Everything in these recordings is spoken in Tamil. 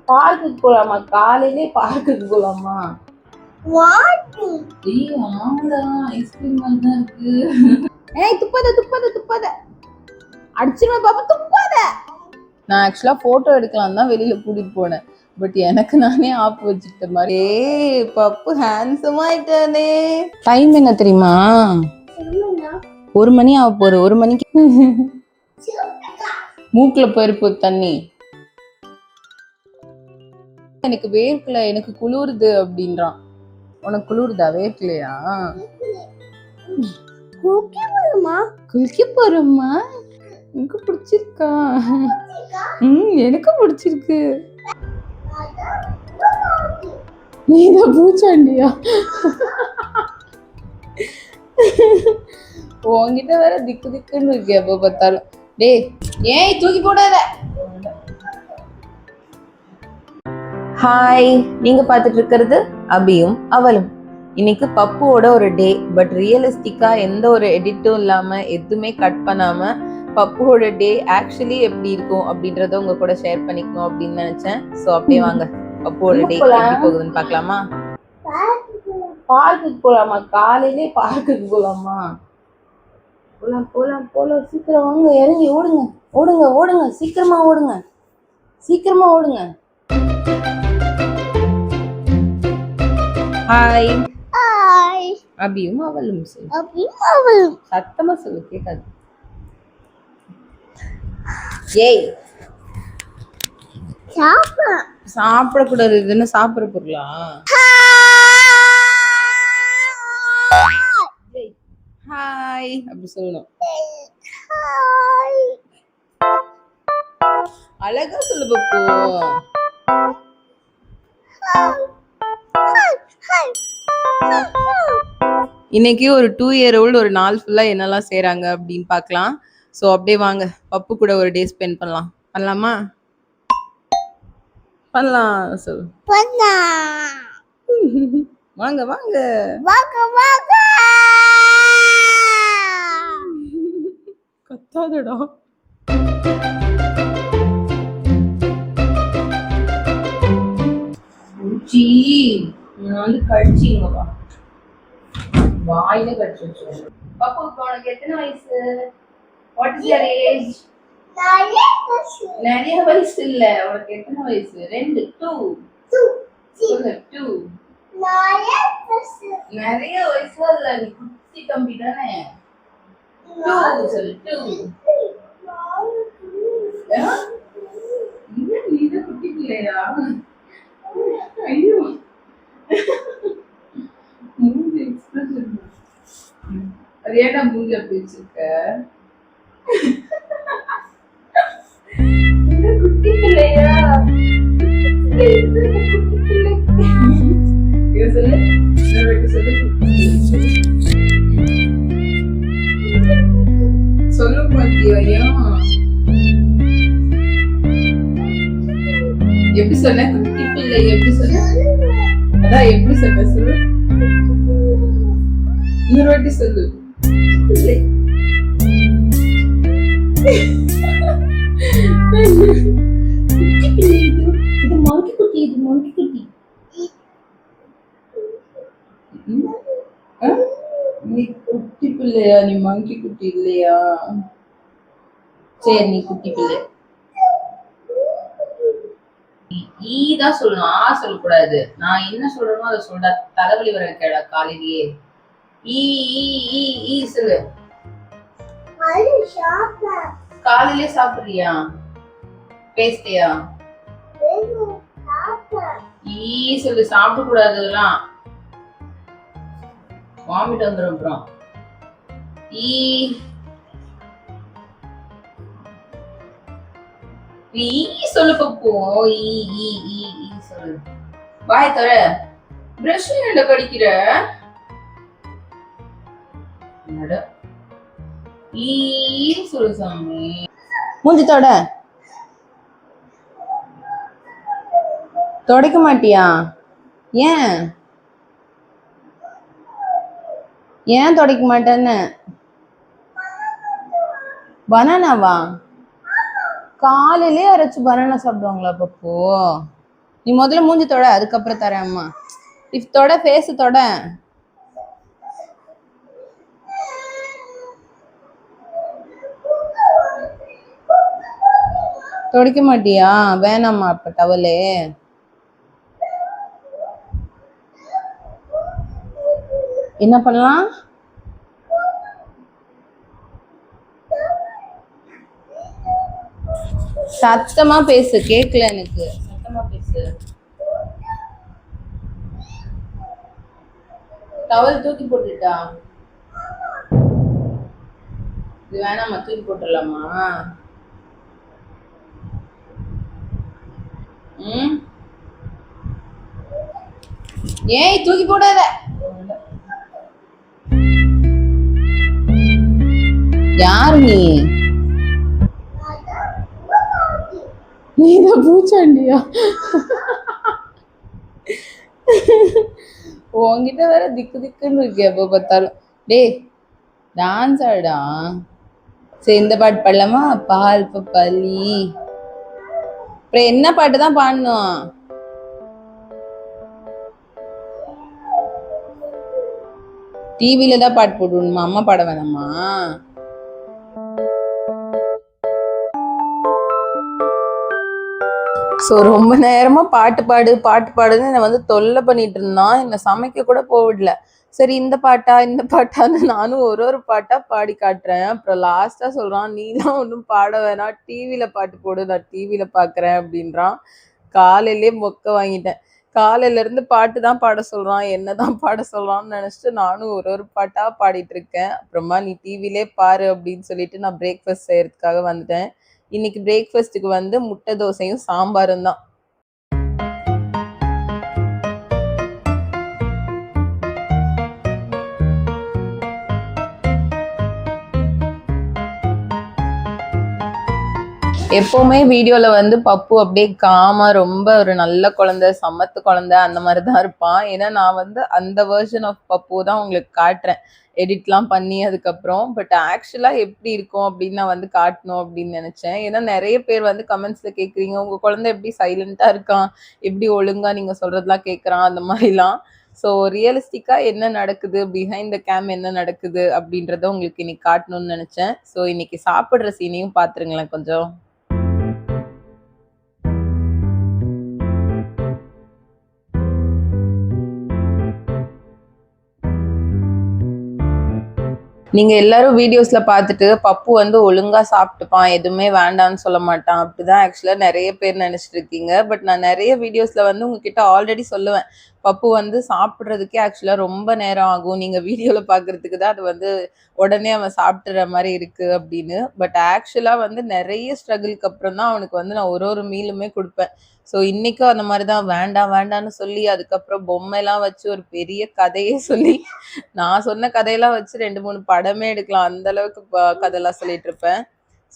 பார்க்குக்கு போலாமா? காலையிலே பார்க்குக்கு போலாமா? ஆமாடா, ஐஸ்கிரீம் மாதிரி தான் இருக்கு. ஏய் துப்பாத துப்பாத துப்பாத, அடிச்சிருவேன் பாப்பா, துப்பாத. நான் ஆக்சுவலா போட்டோ எடுக்கலாம் தான் வெளியில கூட்டிட்டு போனேன். பட் எனக்கு நானே ஆப் வச்சுக்கிட்ட மாதிரி. ஏய் பப்பு ஹேண்ட்ஸமா ஆயிட்டானே. டைம் என்ன தெரியுமா? 1 மணி ஆக போகுது. 1 மணிக்கு மூக்குல போயிருப்போ தண்ணி. எனக்கு வேர்க்கல, எனக்கு குளிருது அப்படின்றான். உனக்கு குளிருதா? வேர்க்கலையா? குளிக்க போறோமா? எனக்கு பிடிச்சிருக்கா? எனக்கு பிடிச்சிருக்கு. நீதான் பூச்சாண்டியா? உன்கிட்ட வேற திக்கு திக்குன்னு இருக்கு எப்ப பார்த்தாலும். டேய் ஏய் தூக்கி போடாத. ஹாய், நீங்க பார்த்துட்டு இருக்கிறது அபியும் அவளும். இன்னைக்கு பப்புவோட ஒரு டே. பட் ரியலிஸ்டிக்கா எந்த ஒரு எடிட்டும் இல்லாம, எதுவுமே கட் பண்ணாம பப்புவோட டே ஆக்சுவலி எப்படி இருக்கும் அப்படின்றத உங்க கூட ஷேர் பண்ணிக்கணும் அப்படின்னு நினைச்சேன். ஸோ அப்படியே வாங்க பப்புவோட டே எப்படி போகுதுன்னு பார்க்கலாமா? பார்க்குக்கு போலாமா? காலையிலே பார்க்குக்கு போலாமா? போலாம் போலாம் போலாம், சீக்கிரம் வாங்க, இறங்கி ஓடுங்க ஓடுங்க ஓடுங்க, சீக்கிரமா ஓடுங்க, சீக்கிரமா ஓடுங்க. ஹாய் அபியும் அவளும். சத்தமா சொல்லு, கேட்காது. ஏய் சாப்பிடக்கூடாது, இது என்ன சாப்பிட பொருளா? ஹாய் அப்படி சொல்லணும். அழகா சொல்லு பப்பு. இன்னைக்கு ஒரு 2 year old ஒரு நாள் ஃபுல்லா என்னெல்லாம் செய்றாங்க அப்படின்னு பார்க்கலாம். ஸோ அப்படியே வாங்க பப்பு கூட ஒரு டே ஸ்பெண்ட் பண்ணலாம். பண்ணலாமா? பண்ணலாம் சொல்லு. வாங்க வாங்க கத்தாதடா. பூச்சி நான் வந்து கடிச்சிங்கப்பா, வாயில கடிச்சு வச்சிருக்கேன். பாப்பா உனக்கு எத்தனை வயசு? What is your age? நிறைய வயசு இல்ல, உனக்கு எத்தனை வயசு? 2 சொல்லு 2. நிறைய வயசு இல்ல, நீ குட்டி தம்பி தானே. 2 சொல்லு 2. நீதான் குட்டி பிள்ளையா? ஐயோ மூஞ்சி எக்ஸ்பிரஷன் அது ஏன்டா மூஞ்சி அப்படி வச்சிருக்க? குட்டி பிள்ளையா? சொல்லு பாத்தியா? எப்படி சொன்ன? குட்டி பிள்ளை எப்படி சொன்ன? அதான் எப்படி சொன்ன சொல்லு, இன்னொரு வாட்டி சொல்லு. பிள்ளை இது மங்கி குட்டி, இது மங்கி குட்டி. நீ குட்டி பிள்ளையா? நீ மங்கி குட்டி இல்லையா? சரி நீ குட்டி பிள்ளை. ஈதான் சொல்லணும், ஆ சொல்லக்கூடாது. நான் என்ன சொல்றேனோ அதை சொல்ற. தலைவலி வர கேடா காலையிலேயே. ஈ ஈ ஈ ஈ சொல்லு. காலையிலே சாப்பிடுறியா? பேஸ்டியா? ஈ சொல்லு, சாப்பிட கூடாது அதெல்லாம், வாமிட் வந்துடும் அப்புறம். ஈ ஈ சொல்லு பப்பு. ஈ ஈ ஈ ஈ சொல்லு. வாய் தர. பிரஷ் என்ன கடிக்கிற? ஈ சொல்லு சாமி. மூஞ்சி தொட. தொடக்க மாட்டியா? ஏன் ஏன் தொடக்க மாட்டேன்னு? பனானாவா? காலையிலே அரைச்சு பனானா சாப்பிடுவாங்களா பப்போ? நீ முதல்ல மூஞ்சி தொட, அதுக்கப்புறம் தரேன் அம்மா. இஃப் தொட, ஃபேஸ் தொட. துடைக்க மாட்டியா? வேணாம்மா அப்ப டவலே. என்ன பண்ணலாம்? சத்தமா பேசு, கேட்கல எனக்கு. சத்தமா பேசு. டவல் தூக்கி போட்டுட்டா? இது வேணாமா, தூக்கி போட்டுடலாமா? ஏய் தூக்கி போடாத. யாரு நீ? நீதான் பூச்சாண்டியா? உன்கிட்ட வேற திக்கு திக்குன்னு இருக்கு எப்ப பார்த்தாலும். டேய் டான்ஸ் ஆடா. சரி இந்த பாட்டு பாடலாமா? பால் பப்பாளி. அப்புறம் என்ன பாட்டு தான் பாடணும்? டிவில தான் பாட்டு போட்டுணுமா? அம்மா பாட வேணாமா? ஸோ ரொம்ப நேரமா பாட்டு பாடுன்னு என்னை வந்து தொல்லை பண்ணிட்டு இருந்தான். என்னை சமைக்க கூட போவிடல. சரி இந்த பாட்டான்னு நானும் ஒரு பாட்டா பாடி காட்டுறேன். அப்புறம் லாஸ்டா சொல்றான், நீலாம் ஒன்றும் பாட வேணாம், டிவியில பாட்டு போடு, நான் டிவியில பாக்குறேன் அப்படின்றான். காலையிலே மொக்க வாங்கிட்டேன். காலையில இருந்து பாட்டு தான் பாட சொல்றான், என்னதான் பாட சொல்றான்னு நினைச்சிட்டு நானும் ஒரு பாட்டா பாடிட்டு இருக்கேன். அப்புறமா நீ டிவிலே பாரு அப்படின்னு சொல்லிட்டு நான் பிரேக்ஃபாஸ்ட் செய்யறதுக்காக வந்துட்டேன். இன்னைக்கு பிரேக்ஃபாஸ்ட்டுக்கு வந்து முட்டை தோசையும் சாம்பாரும் தான். எப்பவுமே வீடியோல வந்து பப்பு அப்படியே காமா ரொம்ப ஒரு நல்ல குழந்தை, சமத்து குழந்தை அந்த மாதிரிதான் இருப்பான். ஏன்னா நான் வந்து அந்த வெர்ஷன் ஆஃப் பப்பு தான் உங்களுக்கு காட்டுறேன் எடிட்லாம் பண்ணி அதுக்கப்புறம். பட் ஆக்சுவலா எப்படி இருக்கும் அப்படின்னு நான் வந்து காட்டணும் அப்படின்னு நினைச்சேன். ஏன்னா நிறைய பேர் வந்து கமெண்ட்ஸ்ல கேக்குறீங்க, உங்க குழந்தை எப்படி சைலண்டா இருக்கான், எப்படி ஒழுங்கா நீங்க சொல்றதெல்லாம் கேட்கறான் அந்த மாதிரிலாம். ஸோ ரியலிஸ்டிக்கா என்ன நடக்குது, பிஹைண்ட் த கேம் என்ன நடக்குது அப்படின்றத உங்களுக்கு இன்னைக்கு காட்டணும்னு நினைச்சேன். ஸோ இன்னைக்கு சாப்பிடுற சீனையும் பாத்துருங்களேன் கொஞ்சம். நீங்க எல்லாரும் வீடியோஸ்ல பார்த்துட்டு பப்பு வந்து ஒழுங்கா சாப்பிட்டுப்பான், எதுவுமே வேண்டாம்னு சொல்ல மாட்டான் அப்படிதான் ஆக்சுவலா நிறைய பேர் நினைச்சிட்டு இருக்கீங்க. பட் நான் நிறைய வீடியோஸ்ல வந்து உங்ககிட்ட ஆல்ரெடி சொல்லுவேன், பப்பு வந்து சாப்பிட்றதுக்கே ஆக்சுவலா ரொம்ப நேரம் ஆகும், நீங்க வீடியோல பாக்குறதுக்கு தான் அது வந்து உடனே அவன் சாப்பிட்டுற மாதிரி இருக்கு அப்படின்னு. பட் ஆக்சுவலா வந்து நிறைய ஸ்ட்ரகிள்க்கு அப்புறம் தான் அவனுக்கு வந்து நான் ஒரு மீலுமே கொடுப்பேன். ஸோ இன்னைக்கும் அந்த மாதிரி தான் வேண்டாம் வேண்டாம்னு சொல்லி அதுக்கப்புறம் பொம்மைலாம் வச்சு ஒரு பெரிய கதையே சொல்லி, நான் சொன்ன கதையெல்லாம் வச்சு 2-3 படமே எடுக்கலாம், அந்த அளவுக்கு கதையெல்லாம் சொல்லிட்டு இருப்பேன்.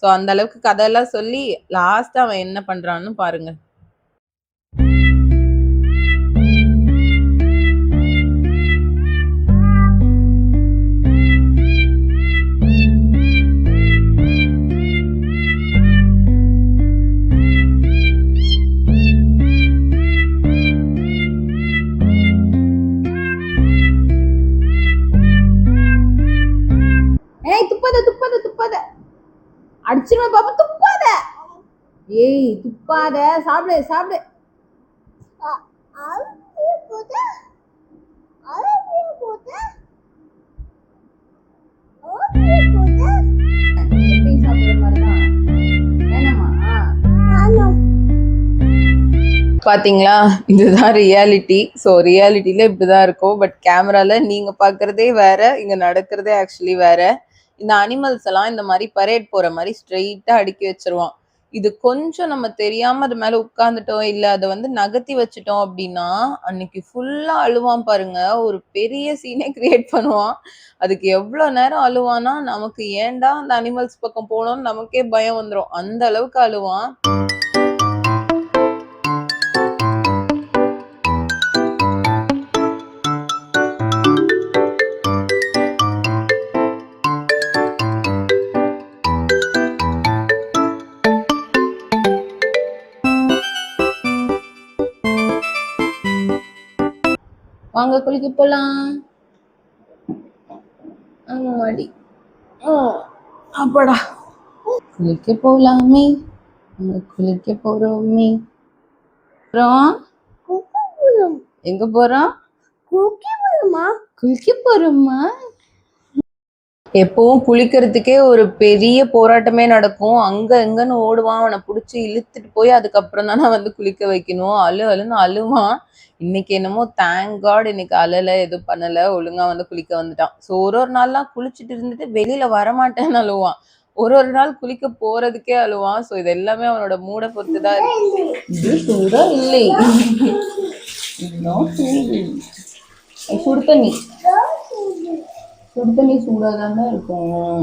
ஸோ அந்த அளவுக்கு கதையெல்லாம் சொல்லி லாஸ்டா அவன் என்ன பண்றான்னு பாருங்க. அடிச்சிருவேன் பாப்பா, துப்பாத. ஏய் துப்பாத, சாப்பிடு சாப்பிடு. பாத்தீங்களா, இதுதான் ரியாலிட்டி. ஸோ ரியாலிட்டியில இப்படிதான் இருக்கும். பட் கேமரால நீங்க பாக்குறதே வேற, இங்க நடக்கிறதே ஆக்சுவலி வேற. இந்த அனிமல்ஸ் எல்லாம் இந்த மாதிரி பரேட் போற மாதிரி ஸ்ட்ரெயிட்டா அடுக்கி வச்சிருவான். இது கொஞ்சம் நம்ம தெரியாம அது மேல உட்கார்ந்துட்டோம், இல்ல அதை வந்து நகர்த்தி வச்சுட்டோம் அப்படின்னா அன்னைக்கு ஃபுல்லா அழுவான் பாருங்க. ஒரு பெரிய சீனே கிரியேட் பண்ணுவான். அதுக்கு எவ்வளவு நேரம் அழுவானா, நமக்கு ஏன்டா அந்த அனிமல்ஸ் பக்கம் போனோம்னு நமக்கே பயம் வந்துடும், அந்த அளவுக்கு அழுவான். வாங்க குளிக்க போலாம். ஆமாடி. அப்படா குளிக்க போலாமே, குளிக்க போறோமே. எங்க போறோம்? குளிக்க போறோமா? எப்பவும் குளிக்கிறதுக்கே ஒரு பெரிய போராட்டமே நடக்கும். அங்க எங்கன்னு ஓடுவான், அவனை புடிச்சு இழுத்துட்டு போய் அதுக்கப்புறம் தானே வந்து குளிக்க வைக்கணும். அழுன்னு அழுவான். இன்னைக்கு என்னமோ தேங்க் காட் இன்னைக்கு அழல, எதுவும் பண்ணல, ஒழுங்கா வந்து குளிக்க வந்துட்டான். ஸோ ஒரு நாள்லாம் குளிச்சுட்டு இருந்துட்டு வெளியில வரமாட்டேன்னு அழுவான். ஒரு நாள் குளிக்க போறதுக்கே அழுவான். ஸோ இது எல்லாமே அவனோட மூட பொறுத்துதான் இருக்கு. இது சூடா இல்லை, சுடு தண்ணி சூடாதாங்க இருக்கும்.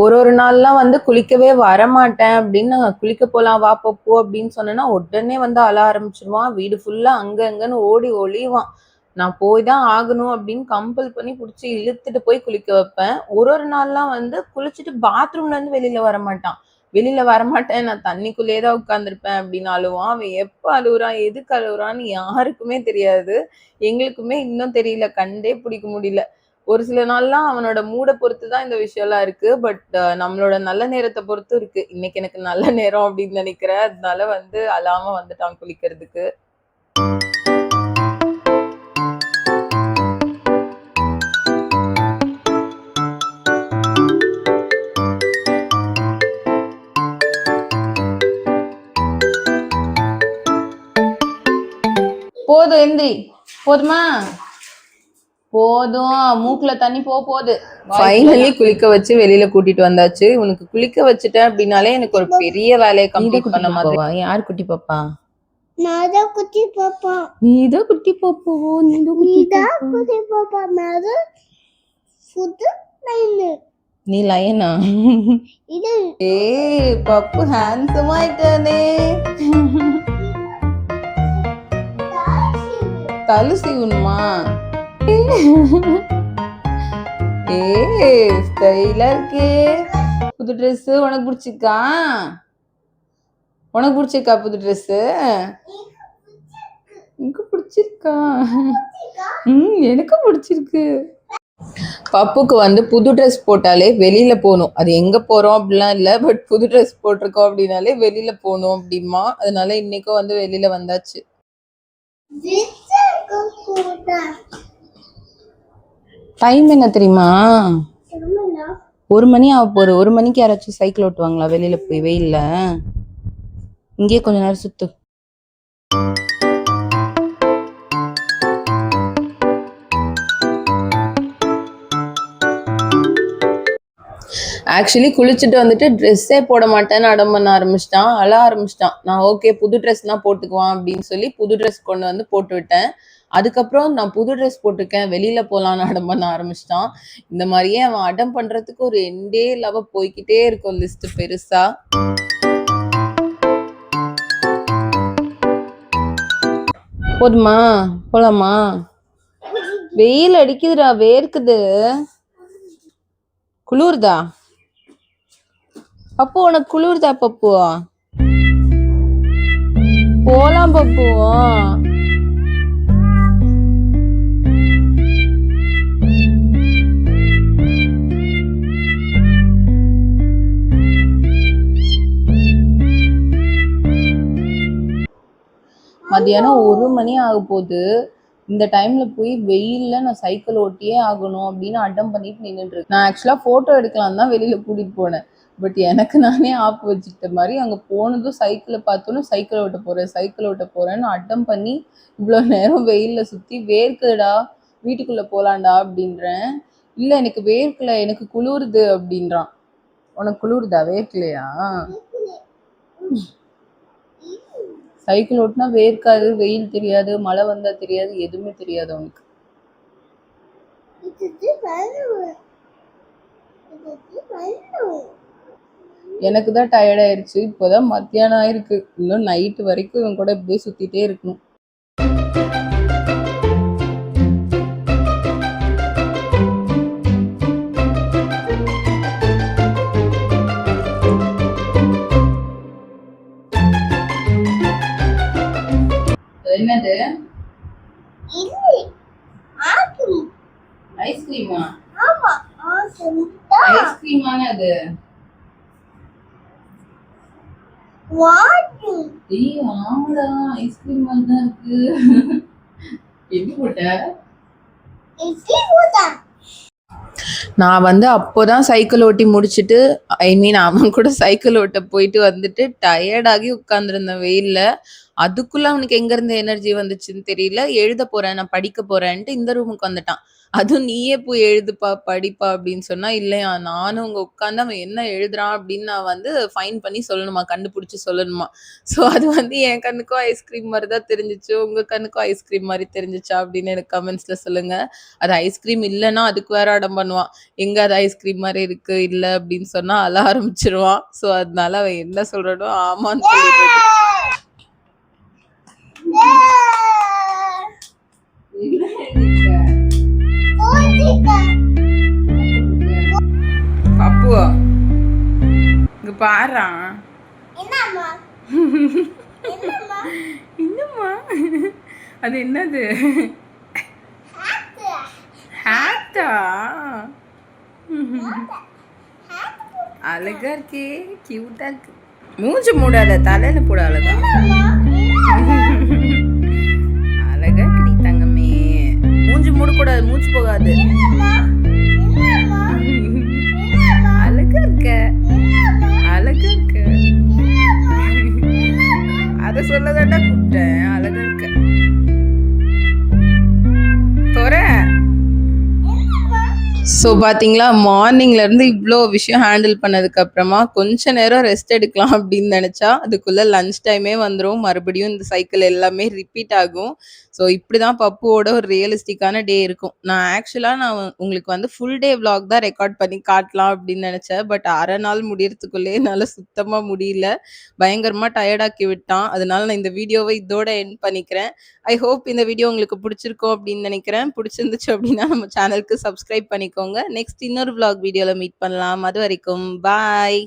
ஒரு நாள்லாம் வந்து குளிக்கவே வரமாட்டேன் அப்படின்னு நாங்கள் குளிக்க போலாம் வா போ அப்படின்னு சொன்னேன்னா உடனே வந்து அழ ஆரம்பிச்சிருவான். வீடு ஃபுல்லா அங்க அங்கன்னு ஓடி ஒளிவான். நான் போய் தான் ஆகணும் அப்படின்னு கம்பல் பண்ணி பிடிச்சி இழுத்துட்டு போய் குளிக்க வைப்பேன். ஒரு நாள்லாம் வந்து குளிச்சுட்டு பாத்ரூம்ல இருந்து வெளியில வரமாட்டான். வெளியில வரமாட்டேன், நான் தண்ணிக்குள்ளேயே தான் உட்காந்துருப்பேன் அப்படின்னு அழுவான். அவன் எப்ப அழுகுறான் எதுக்கு அழுகுறான்னு யாருக்குமே தெரியாது. எங்களுக்குமே இன்னும் தெரியல, கண்டே பிடிக்க முடியல. ஒரு சில நாள்லாம் அவனோட மூட பொறுத்து தான் இந்த விஷயம்லாம் இருக்கு. பட் நம்மளோட நல்ல நேரத்தை பொறுத்து இருக்கு. இன்னைக்கு எனக்கு நல்ல நேரம் அப்படின்னு நினைக்கிறேன். அதனால வந்து அழாம வந்துட்டான் குளிக்கிறதுக்கு. போதும் எந்திரி, போதுமா? போதும், மூக்குல தண்ணி போகுது. ஃபைனலி குளிக்க வச்சு வெளியில கூட்டிட்டு வந்தாச்சு. உனக்கு குளிக்க வச்சுட்டேன் அப்படின்னாலே எனக்கு ஒரு பெரிய வேலையை கம்ப்ளீட் பண்ண மாதிரி. யார் குட்டி பாப்பா? நான்தான் குட்டி பாப்பா. நீதான் குட்டி பாப்பா. நீதான் குட்டி பாப்பா. நான்தான் புது லைன். நீ லயனா? இது ஏய் பப்பு ஹேண்ட்ஸம் ஆயிட்டானே. தலை சீவணுமா? ஏய் ஸ்டைலா இருக்கே. புது ட்ரெஸ் உனக்கு பிடிச்சிருக்கா? உனக்கு பிடிச்சிருக்கா புது ட்ரெஸ்? எனக்கு பிடிச்சிருக்கா? எனக்கு பிடிச்சிருக்கு. பப்புக்கு வந்து புது ட்ரெஸ் போட்டாலே வெளியில போகணும். அது எங்க போறோம் அப்படிலாம் இல்லை, பட் புது ட்ரெஸ் போட்டிருக்கோம் அப்படின்னாலே வெளியில போகணும் அப்படிமா. அதனால இன்னைக்கும் வந்து வெளியில வந்தாச்சு. டைம் என்ன தெரியுமா? 1 மணி ஆக போகுது. 1 மணிக்கு யாராச்சும் சைக்கிள் ஓட்டுவாங்களா வெளியில போய் வெயில்ல? இங்கே கொஞ்ச நேரம் சுத்து. ஆக்சுவலி குளிச்சுட்டு வந்துட்டு ட்ரெஸ்ஸே போட மாட்டேன்னு அடம் பண்ண ஆரம்பிச்சிட்டான், அழ ஆரம்பிச்சிட்டான். நான் ஓகே புது ட்ரெஸ் தான் போட்டுக்குவான் அப்படின்னு சொல்லி புது ட்ரெஸ் கொண்டு வந்து போட்டு விட்டேன். அதுக்கப்புறம் நான் புது ட்ரெஸ் போட்டிருக்கேன் வெளியில போலான்னு அடம் பண்ண ஆரம்பிச்சிட்டான். இந்த மாதிரியே அவன் அடம் பண்றதுக்கு ஒரு எண்டே இல்லாம போய்கிட்டே இருக்கும் லிஸ்ட் பெருசா. போதுமா? போலாமா? வெயில் அடிக்குதுடா, வேர்க்குது. குளிர்தா பப்பு? உனக்கு குளிர்தா பப்பு? போலாம் பப்பு. மதியானம் 1 மணி ஆக போகுது. இந்த டைம்ல போய் வெயில்ல நான் சைக்கிள் ஓட்டியே ஆகணும் அப்படின்னு அடம் பண்ணிட்டு நின்றுட்டு இருக்கேன். நான் ஆக்சுவலா போட்டோ எடுக்கலாம் தான் வெளியில கூட்டிட்டு போனேன். பட் எனக்கு நானே ஆப் வச்சுக்கிட்ட மாதிரி அங்க போனதும் சைக்கிளை பார்த்தோன்னு சைக்கிள் ஓட்ட போறேன்னு அடம் பண்ணி இவ்வளோ நேரம் வெயில்ல சுத்தி வேர்க்குதுடா, வீட்டுக்குள்ள போலாண்டா அப்படின்றேன். இல்ல எனக்கு வேர்க்கல, எனக்கு குளிருது அப்படின்றான். உனக்கு குளிருதா? வேர்க்கலையா? சைக்கிள் ஓட்டினா வேர்க்காது, வெயில் தெரியாது, மழை வந்தா தெரியாது, எதுவுமே தெரியாது அவனுக்கு. எனக்கு தான் டயர்ட் ஆயிடுச்சு. இப்போதான் மத்தியானம் ஆயிருக்கு. இன்னும் நைட்டு வரைக்கும் இவன் கூட இப்படியே சுத்திட்டே இருக்கணும். என்னது? ஆக்கும். ஐஸ்கிரீமா? ஆமா ஆக்கும். ஐஸ்கிரீமான அது? வாட்டு. ஏய் ஆமாடா, ஐஸ்கிரீம் மாதிரி தான் இருக்கு. எப்படி போட்ட? இட்லி போட்டா. நான் வந்து அப்போதான் சைக்கிள் ஓட்டி முடிச்சுட்டு, ஐ மீன் அவன் கூட சைக்கிள் ஓட்ட போயிட்டு வந்துட்டு டயர்டாகி உட்கார்ந்திருந்தேன் வெயில்ல. அதுக்குள்ள அவனுக்கு எங்க இருந்து எனர்ஜி வந்துச்சுன்னு தெரியல. எழுத போறேன், நான் படிக்க போறேன்ட்டு இந்த ரூமுக்கு வந்துட்டான். அதுவும் நீயே போய் எழுதுப்பா, படிப்பா அப்படின்னு சொன்னா, இல்லையா நானும் அங்க உட்கார்ந்து அவன் என்ன எழுதுறான் அப்படின்னு நான் வந்து ஃபைண்ட் பண்ணி சொல்லணுமா, கண்டுபிடிச்சு சொல்லணுமா. ஸோ அது வந்து என் கண்ணுக்கும் ஐஸ்கிரீம் மாரி தான் தெரிஞ்சுச்சு. உங்க கண்ணுக்கும் ஐஸ்கிரீம் மாரி தெரிஞ்சுச்சா அப்படின்னு எனக்கு கமெண்ட்ஸ்ல சொல்லுங்க. அது ஐஸ்கிரீம் இல்லன்னா அதுக்கு வேற அடம் பண்ணுவான். எங்க அது ஐஸ்கிரீம் மாரி இருக்கு, இல்ல அப்படின்னு சொன்னா அழ ஆரம்பிச்சுருவான். ஸோ அதனால அவன் என்ன சொல்றானோ ஆமான்னு சொல்லிடுறது. பப்பு இங்க பாருடா. என்னம்மா என்னம்மா என்னம்மா அது என்னது? ஹேட்டா? அழகா இருக்கே, கியூட்டா இருக்கு. மூஞ்சி மூடாத, தலையில போட அழகா. அழகா இருக்கு நீ தங்கமே. மூஞ்சி மூடக்கூடாது, மூச்சு போகாது. அழகா இருக்க, அழகா இருக்க. அத சொல்லதாண்டா கூப்பிட்டேன். அழகா இருக்க. ஸோ பார்த்தீங்களா, மார்னிங்லேருந்து இவ்வளோ விஷயம் ஹேண்டில் பண்ணதுக்கு அப்புறமா கொஞ்ச நேரம் ரெஸ்ட் எடுக்கலாம் அப்படின்னு நினச்சா அதுக்குள்ளே லஞ்ச் டைமே வந்துடும். மறுபடியும் இந்த சைக்கிள் எல்லாமே ரிப்பீட் ஆகும். ஸோ இப்படி தான் பப்புவோட ஒரு ரியலிஸ்டிக்கான டே இருக்கும். நான் உங்களுக்கு வந்து ஃபுல் டே விளாக் தான் ரெக்கார்ட் பண்ணி காட்டலாம் அப்படின்னு நினச்சேன். பட் அரை நாள் முடியறதுக்குள்ளே என்னால் சுத்தமாக முடியல. பயங்கரமாக டயர்டாக்கி விட்டான். அதனால நான் இந்த வீடியோவை இதோட எண்ட் பண்ணிக்கிறேன். ஐ ஹோப் இந்த வீடியோ உங்களுக்கு பிடிச்சிருக்கும் அப்படின்னு நினைக்கிறேன். பிடிச்சிருந்துச்சு அப்படின்னா நம்ம சேனலுக்கு சப்ஸ்கிரைப் பண்ணிக்கோங்க. நெக்ஸ்ட் இன்னொரு vlog வீடியோல மீட் பண்ணலாம். அது வரைக்கும் பாய்.